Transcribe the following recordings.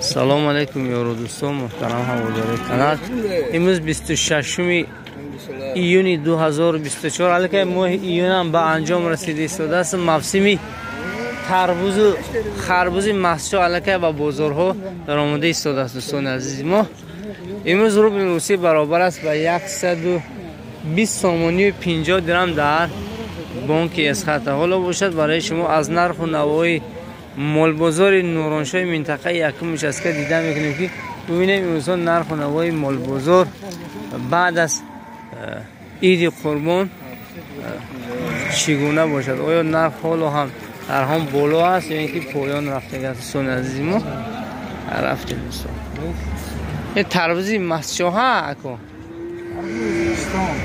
سلام علیکم یارو دوستان محترم هواداری کانال. امروز 26 ایون 2024 علیکه ماه ایون هم به انجام رسیده شده است. موسمی تربوز و خربوز محصول علیکه و بازارها در آماده شده است. دوستان عزیز ما امروز روبل روسی برابر است به 120 سامانی و 50 درهم در بانک اسخط. حالا باشد برای شما از نرخ و نوای مال بازار نورانشاه منطقه یکمش است که دیده میکنیم که ببینیم امروز نرخ و نوای مال بازار بعد از عید قربان چگونه باشد. آیا نرخ حالا هم در هم بالا است یا اینکه پایان رفته است؟ دوستان عزیز ما رفتیم دوستان. این تربوز مسچاه اکو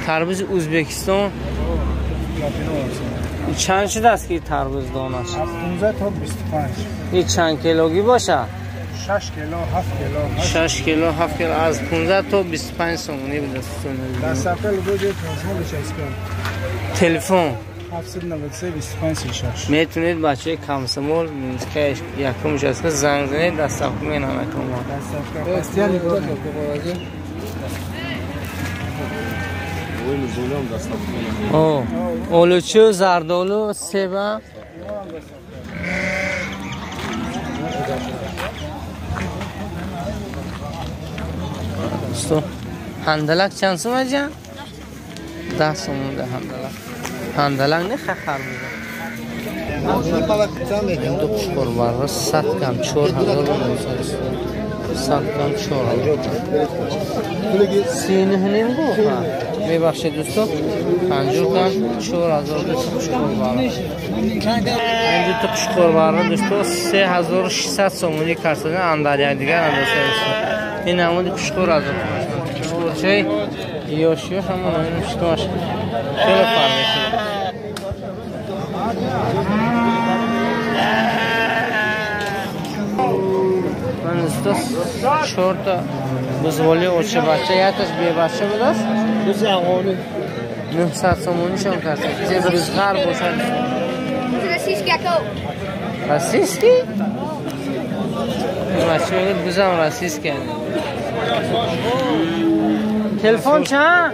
تربوز ازبکستان چند شده است که تربوز دانش؟ 15 تا 25. این چند کیلوگی باشه؟ 6 کیلو 7 کیلو 6 کیلو 7 کیلو از 15 تا 25 سومونی بده. دست اول بود تلفن بچسبون. تلفن 793 25 36. میتونید بچه کم سمول که یکمش است که زنگ زنید دست اول مینا نکنه. دست اول استیانی بود. اولوچو زردالو سیب هندلک چند سومه جان؟ 10 سومه ده هندلک نه خخر بوده. دو پشکور بار 100 کم 4000 100 کم 4000 سینه هنیم گو ببخشید دوستان 50 کم 4000 پشکور بار. این دو پشکور بار دوستان 3600 سومونی کارسونه اندر یک دیگر اندازه است. این نمود پشکور از پشکور چه یاشیاش هم نمید پشکورش خیلی فرق میکنه. من دوستان 4 تا بزوالی اوچه بچه یکش بی بچه بود است. 900 سومونی شون کرد. چه بزغر باشد. رسیسکی؟ بچه بود بزم رسیسکی. تلفن چند؟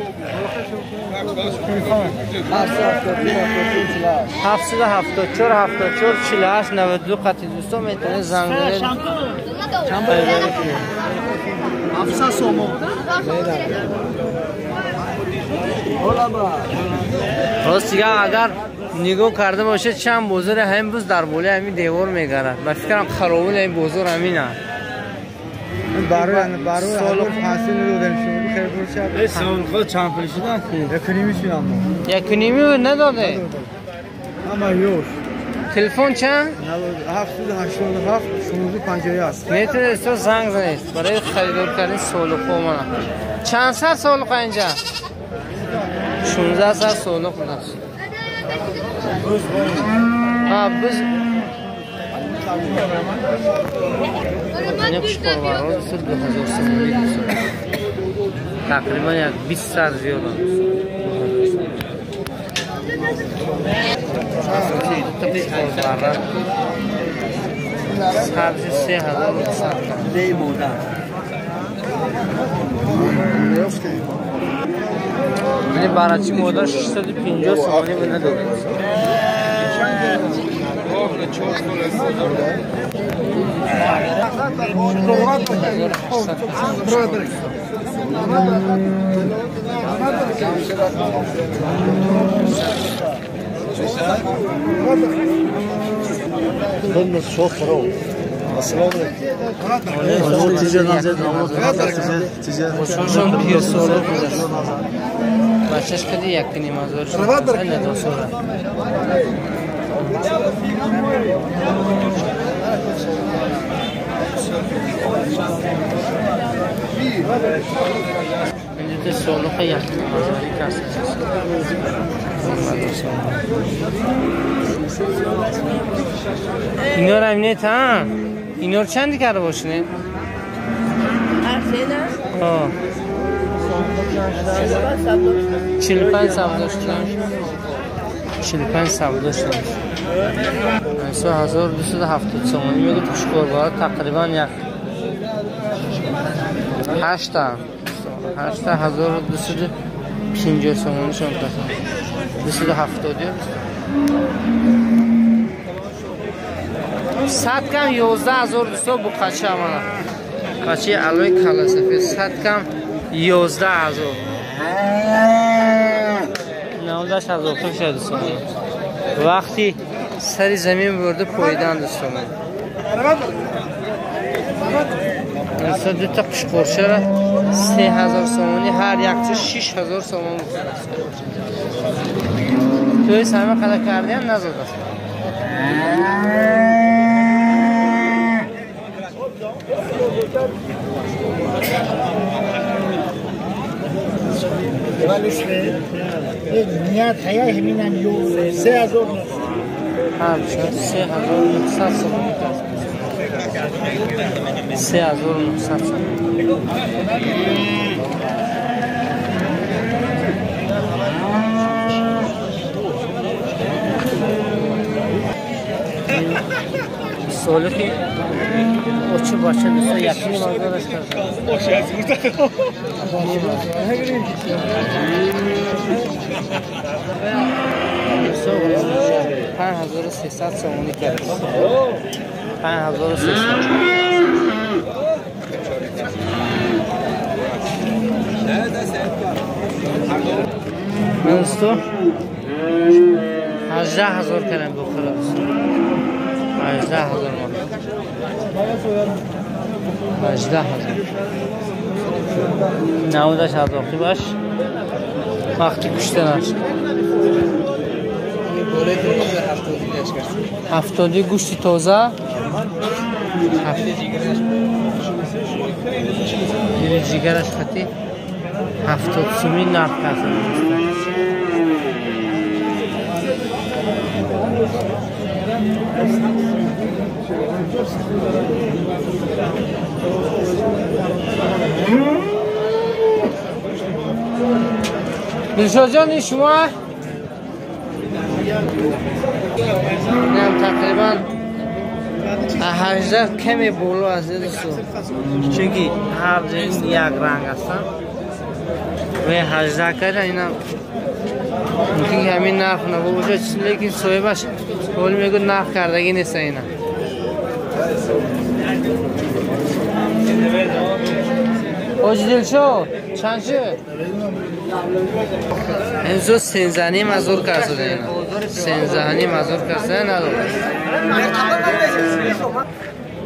774 74 48 92 قطعی دوستان میتونه زنگ بزنید. چند باید 700 سومو راست دیگه اگر نگاه کرده باشه چند بازار همین روز در بوله همین دیوار میگرد. من فکرم خرابول این بازار همینه. برای سال حاصل رو داریم خیر برشاد. این سال خود چند پول شده؟ 1.5 میشونم. 1.5 نداده. اما یوش. تلفن چند؟ 787 1650 است. میتونه تو زنگ زنید برای خریدار کردن سالو خومانه. چند سال سالو اینجا؟ 16 سال سالو است. بز اینه پشکار بارا دوستان 2000 سومونی دوستان تقریبا یک 20 سر زیاد تا پشکار بارا سبزی 3000 دی مودن این برچی مودن 650 سومونی به نداره. بچهش کدی یک کنیم از دارش ندو سوره اینجا سولوخ یک مازاری کسی اینا رو امینه تا اینا رو چندی کرده باشنه؟ 45 سب داشتن 45 سب داشتن 1270 تومانی میگه پشکور بار تقریبا یک 8250 سومانی شون کسان 270 صد کم 11200 بو قچه امانا قچه علوی کلا سفید صد کم 11000 19000 شد دوستان وقتی سری زمین برده پویدن دوستان مثلا دو تا قش قرشه را 3000 سومانی هر یک چیز 6000 سومانی توی همه قدر کردیم نزد است نیت هیا همینن یو 3000 ها 3900 سومانی 3900 سولکی اوچه باشه دوستا یکی مقدارش کرده اوچه از بورده 5300 سومانی کرده 5300 دوستو 18000 کردم بخوره 18000 90 شادوختی باش وقتی کشته نشد 70 گوشت تازه جیگرش خطی 70 سومی نرخ کرده دلشاد جان شما نم تقریبا 18 کمی بولو از دیدستو چونکی هر جنس یک رنگ هستن و 18 کرده اینا ممکن که همین نرخ نبوده لیکن صاحبش قول میگه نرخ کردگی نیست اینا اوج دلشو چند شد؟ اینجا سنزانی مزور کرده اینا سنزانی مزور کرده نداره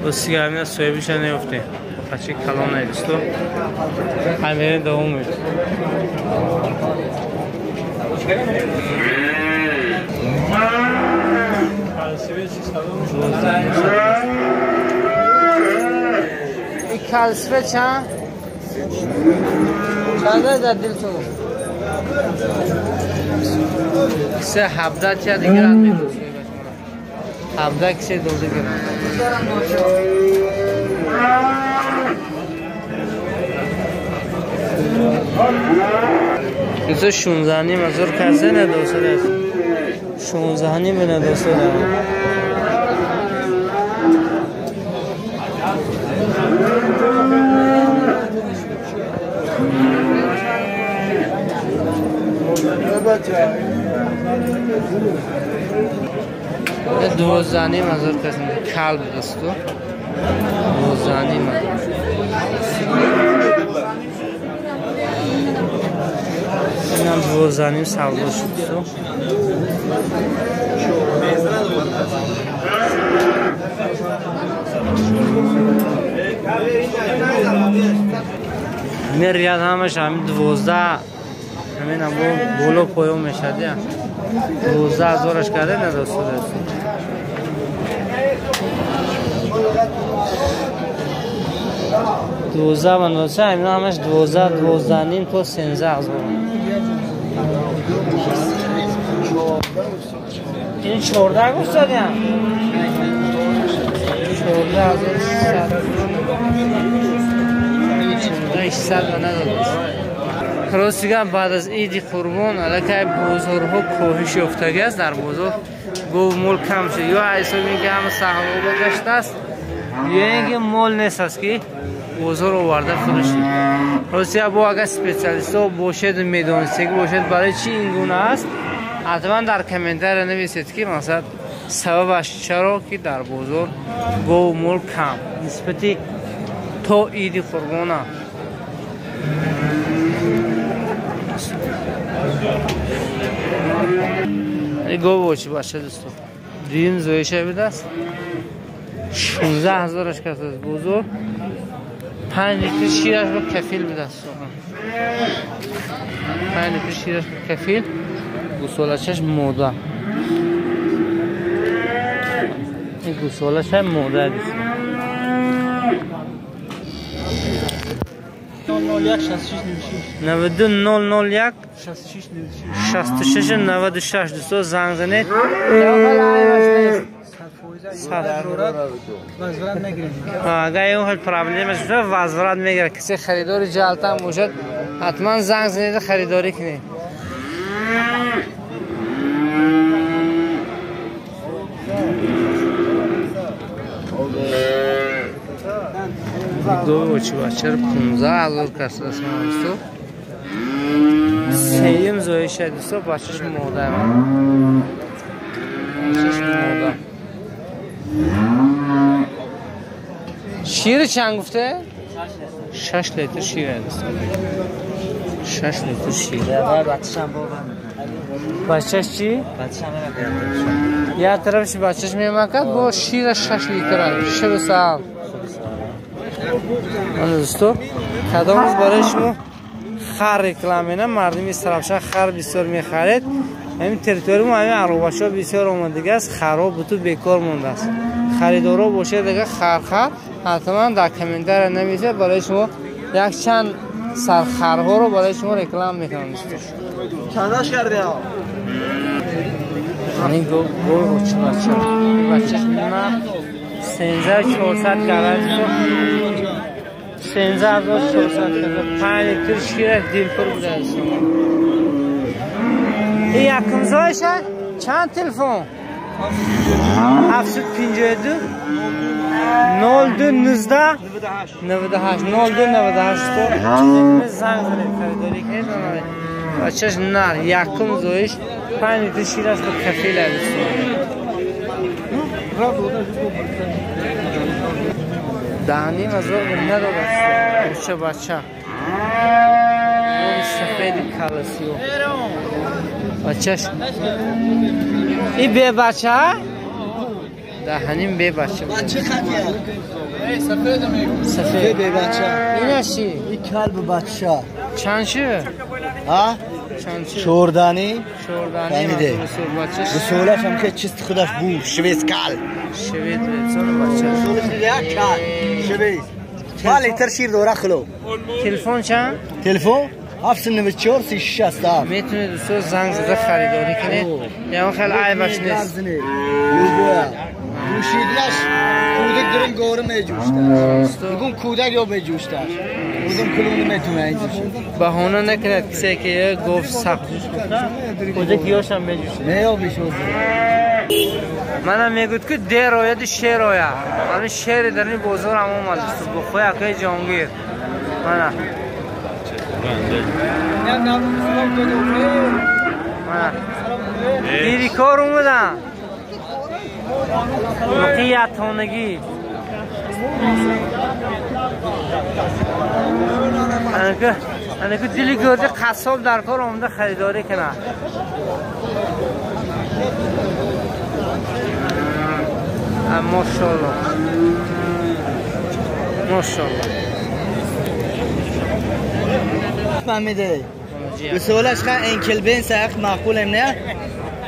بسیاری همین صاحبش نیفته بچه کلان نیستو همین دوم میده این کلسفه چند؟ چنده در دل تو؟ 17 چه دیگر هم میگوز 17 کسی دوزه گرم اینجا 16 نیم هزار کسی ندوسته دست 16 نیم ندوسته دست دوازده نیم هزار کسی کلب دستو 12 نیم اینم 12 نیم سودا شد این ریاد همش همین 12 همین هم بولو پویو میشده 12000 کرده نداشته دست 12 بندازه همین همش 12 نیم تا 13000 این 14 گوشت دادیم 14600 نداده راستی بعد از عید قربان علاقه بازارها کاهش یافتگی است در بازار گوه مول کم شد یا ایسا میگه همه صحابه گشته است یا اینکه مول نیست است که بازار آورده فروشی. راستی ابو اگر اسپیشالیست ها باشد میدونستید که باشد برای چی این گونه است، حتما در کامنتر نویسید که مثلا سببش چرا که در بازار گو مول کم نسبتی تا عید قربانه. گو باشی باشه دوستو دیم زویشه بیده است 16,000 کس است بزرگ 5 لیتر شیرش رو کفیل بیده است 5 لیتر شیرش رو کفیل گوساله‌اش موده این گوساله‌اش هم موده است 92 66 96 دوستو زنگ زنید اگر این حال پرابلمش بشه وزورت میگیره کسی خریداری جالتا موجود حتما زنگ زنید خریداری کنید دو بچه بچه رو 15,000 کس است دوستو سیم زویش دوستو بچهش موده شیر چند گفته؟ 6 لیتر شیر دوستو 6 لیتر شیر بچهش چی؟ یه طرفش بچهش میمکد با شیر 6 لیتر شب سال دوستو کدامز برای شما خر رکلامینه مردم از طرفش خر بسیار میخرید همین تریتوری ما همین عروباشا بسیار آمدگی است خراب بتو بیکار مونده است خریدارا باشه دیگه خر حتما در کامنتر نمیشه برای شما یک چند سر خرها رو برای شما رکلام میکنم چنداش کردی ها این گو بچهش میمونه 13,400 گرد 13,400 5 لیتر شیر دیلپر بوده است این یکم زایشه چند تلفن 752 02 19 98 02 98 تو زنگ زنید خریداری کنید بچهش نر یکم زایش 5 لیتر شیر است به کفیل است دهنی مزار نداد است بچه سفید کالسیو بچهش این به بچه دهنیم به بچه بچه خطیه سفید به بچه این چی؟ این کلب بچه چند شه؟ ها؟ شوردانی فهمیده بسولش هم که چیست خودش بو شویز کل شوید سال بچه سولش یک کل شویز 5 لیتر شیر دوره خلو تلفن چند؟ تلفن 794 367 میتونه دوستو زنگ زده خریداری کنه یا اون خیلی عیبش نیست پوشیدنش کودک درین گوره میجوشتر بگون کودک یا میجوشتر بودم کلونی میتونه اینجوشه بهانه نکند کسی که گفت سخت کودک یاش هم میجوشتر نه یا بیشوزه منم میگود که در آید شیر آید من شیر در این بازار هم اومد بخواه اکای جانگیر منم دیدی کار اومدم مقیت تانگی انه که دلی گرده قصاب در کار اومده خریداری کنه ماشاءالله ماشاءالله فهمیده بسولش خواهد انکل بین ساق معقول نه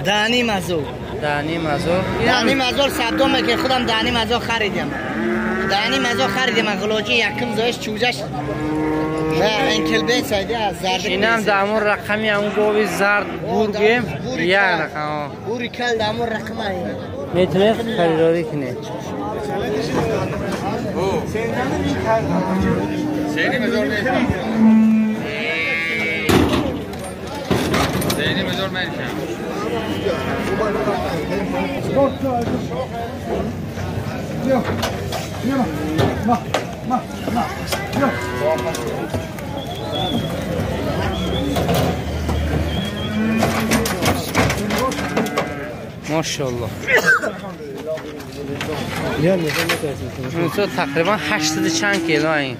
دانی مزور دانی مزور صدامه که خودم دانی مزور خریدیم غلوچی یکم زایش چوزش انکل بین سایده از زرد اینم دامون رقمی همون گوی زرد بورگیم یک رقم بوری کل دامون رقمه میتونه خریداری کنه سینی مزور ماشاءالله. تقریبا 80 چند کیلو این.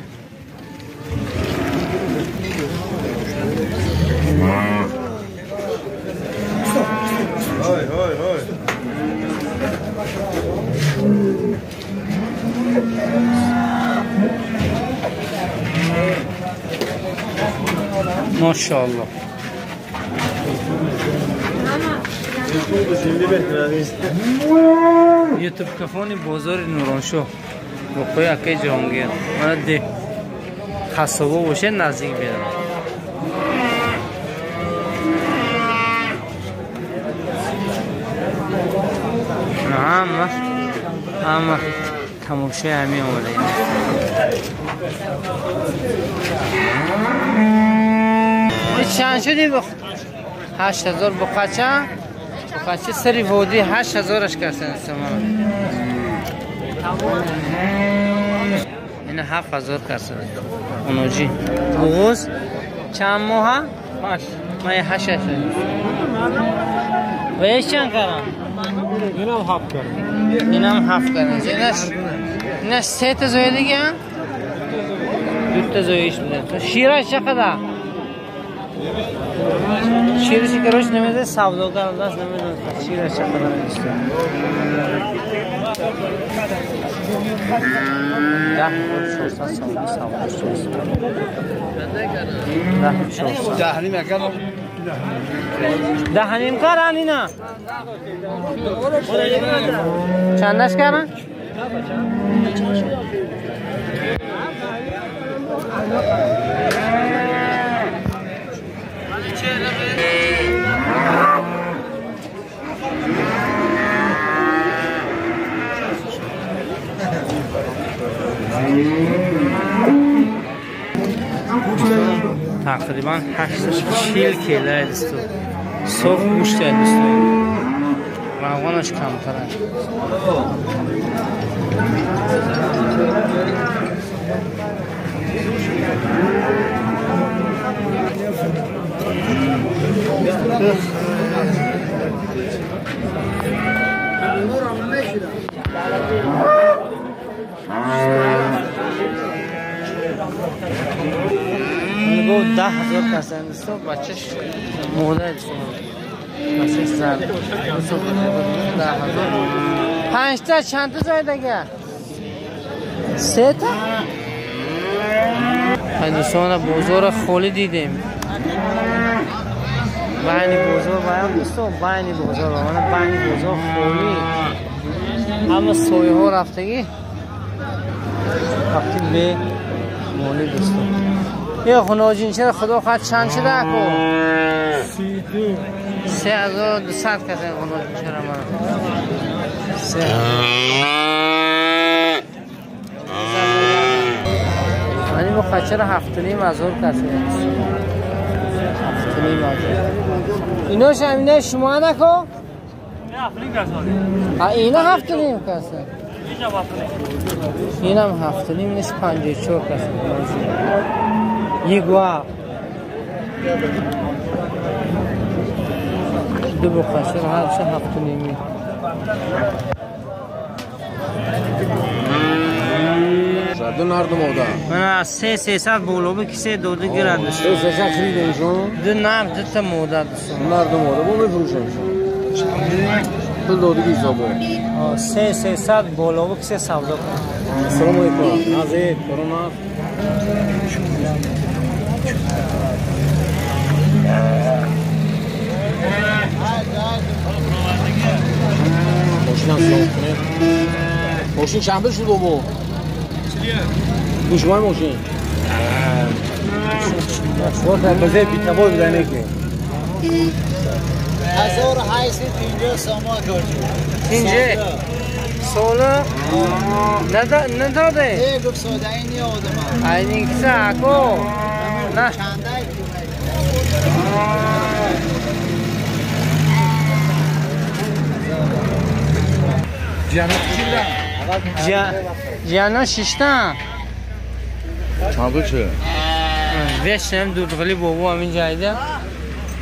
ماشاءالله. یوتیوب کفانی بازار نورانشاه موقعی اکی جهانگیر من ده خصابه باشه نزدیک بیارم. اما تماشای همین آمده چند شدی 8000 بقچه سری وودی 8000 کردن سامان. این 7000 کردن. اونجی. بغوز چند ماه؟ ماش. من 8 شد. ویش چند کردن؟ اینم 7 کردن. اینش 3 تا زوی دیگه؟ 2 تا زویش میدن. شیرش چقدر؟ شیرشی که روش نمیده سوداگر دست نمیده شیرش چقدر نیست. 10 نیم کردن اینا. چندش کردن؟ تقریبا 840 کیلو دوستو. صاف گوشت دوستو. روانش کمتره. میگو 10,000 کسان است و بچهش مورد است. بچهش زن. 10,000. 5 تا چند تا زاید دیگه؟ 3 تا؟ دوستان بازار خالی دیدیم. بانی بازار باید دوستو بانی بازار باید بانی بازار خالی. اما سویه ها رفتگی وقتی به مولی دوستو. یه خناجین چرا خدا خواهد چند شده اکو؟ 3200 کسی خناجین چرا من 3 منی با خچر 7,500 کسی 7,500 ایناش همینه شما نکو؟ نه افلین کسی اینا 7,500 کسی اینم 7,500 نیست 54 کسی یگوا دو بخشر هر چه 7,500 دو نرد مودا من 300 بولو کسی دو گرد است 300 خریدنشون دو نرد دو تا مودا است نرد مودا بو بفروشنشون تو دو دیگه حسابه 300 بولو کسی سودا کن. سلام علیکم نازید کرونا ماشین هم ماشین چند شد بابا؟ گوش مای ماشین وقت بزه بیتبای بدنه که 1850 سامان کردیم. اینجا سولا نداده گفت ساده اینی آدم اینی کسی اکو نه چنده جانا 6 تا چابه چه؟ وشم دودغلی بابا همین جایده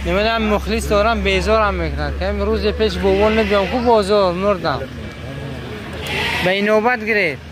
نمیدونم مخلص دارم بیزارم میکنن که روز پیش بابا نبیام کو بازار مردم به این نوبت گرفت